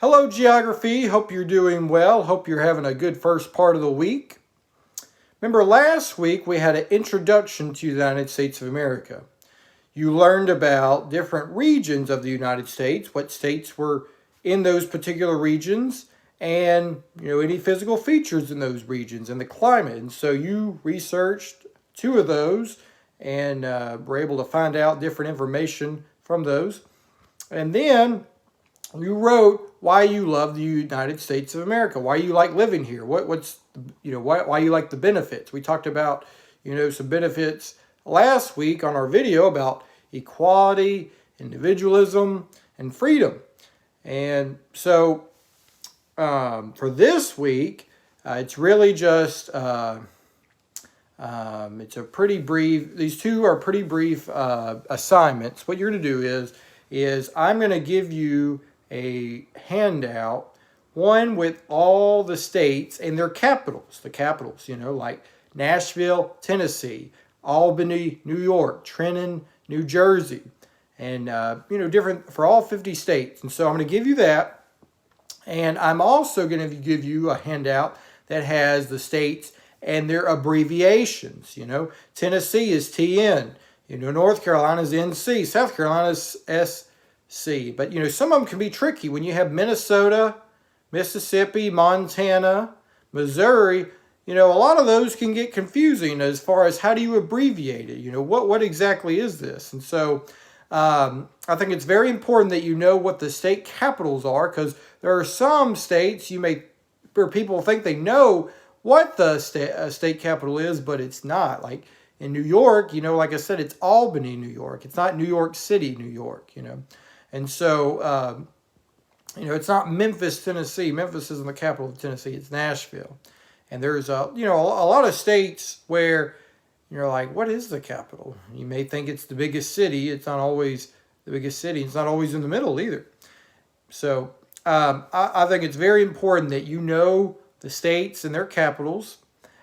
Hello, Geography. Hope you're doing well. Hope you're having a good first part of the week. Remember last week we had an introduction to the United States of America. You learned about different regions of the United States, what states were in those particular regions, and any physical features in those regions and the climate. And so you researched two of those and were able to find out different information from those. And then you wrote why you love the United States of America, why you like living here, what's why you like the benefits. We talked about some benefits last week on our video about equality, individualism, and freedom. And so for this week, it's really just it's a pretty brief. These two are pretty brief assignments. What you're going to do is I'm going to give you a handout, one with all the states and their capitals. The capitals, like Nashville, Tennessee, Albany, New York, Trenton, New Jersey, and different for all 50 states. And so I'm going to give you that, and I'm also going to give you a handout that has the states and their abbreviations. Tennessee is TN. North Carolina is NC. South Carolina is SC. But some of them can be tricky. When you have Minnesota, Mississippi, Montana, Missouri, a lot of those can get confusing as far as how do you abbreviate it. What exactly is this? And so I think it's very important that you know what the state capitals are, because there are some states where people think they know what the state capital is, but it's not. Like in New York, like I said, it's Albany, New York. It's not New York City, New York, And so, it's not Memphis, Tennessee. Memphis isn't the capital of Tennessee. It's Nashville. And there's a lot of states where you're like, what is the capital? You may think it's the biggest city. It's not always the biggest city. It's not always in the middle either. So I think it's very important that you know the states and their capitals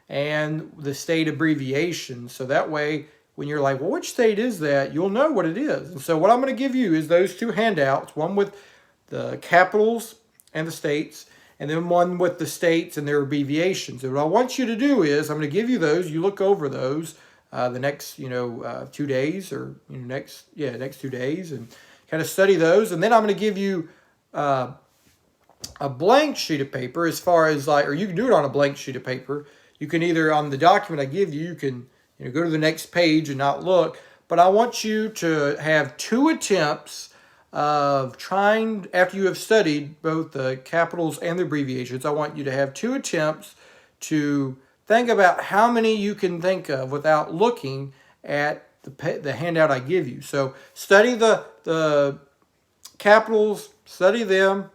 and the state abbreviations. So that way, when you're like, well, which state is that? You'll know what it is. And so what I'm going to give you is those two handouts, one with the capitals and the states, and then one with the states and their abbreviations. And what I want you to do is I'm going to give you those. You look over those the next, 2 days or next 2 days and kind of study those. And then I'm going to give you a blank sheet of paper as far as or you can do it on a blank sheet of paper. You can either on the document I give you, you can go to the next page and not look. But I want you to have 2 attempts of trying, after you have studied both the capitals and the abbreviations, I want you to have 2 attempts to think about how many you can think of without looking at the handout I give you. So study the capitals, study them,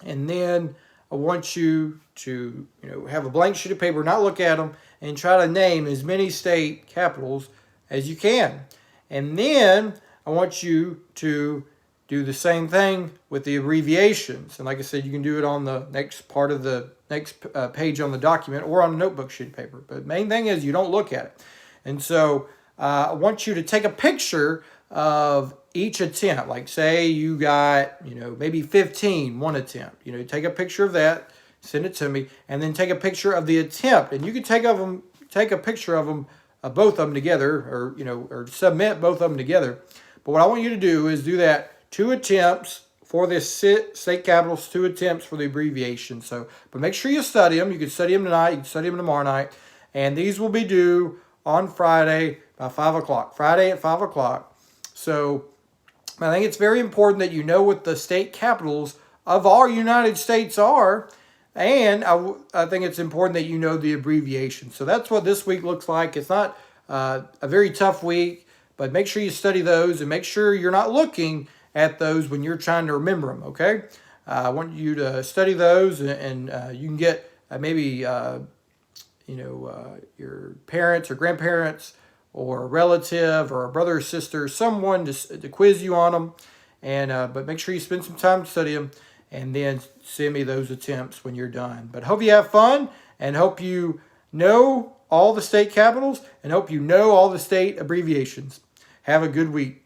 and then I want you to have a blank sheet of paper, not look at them, and try to name as many state capitals as you can. And then I want you to do the same thing with the abbreviations. And like I said, you can do it on the next part of the next page on the document or on a notebook sheet of paper. But the main thing is you don't look at it. And so I want you to take a picture of each attempt. Like say you got, maybe 15, one attempt. Take a picture of that, send it to me, and then take a picture of the attempt. And you can take a picture of them, both of them together, or submit both of them together. But what I want you to do is do that 2 attempts for the state capitals, 2 attempts for the abbreviation. So, but make sure you study them. You can study them tonight. You can study them tomorrow night. And these will be due on Friday by 5 o'clock. Friday at 5 o'clock. So I think it's very important that you know what the state capitals of our United States are. And I think it's important that you know the abbreviation. So that's what this week looks like. It's not a very tough week, but make sure you study those and make sure you're not looking at those when you're trying to remember them, okay? I want you to study those, and you can get maybe your parents or grandparents or a relative or a brother or sister, someone to quiz you on them. And but make sure you spend some time to study them, and then send me those attempts when you're done. But hope you have fun, and hope you know all the state capitals, and hope you know all the state abbreviations. Have a good week.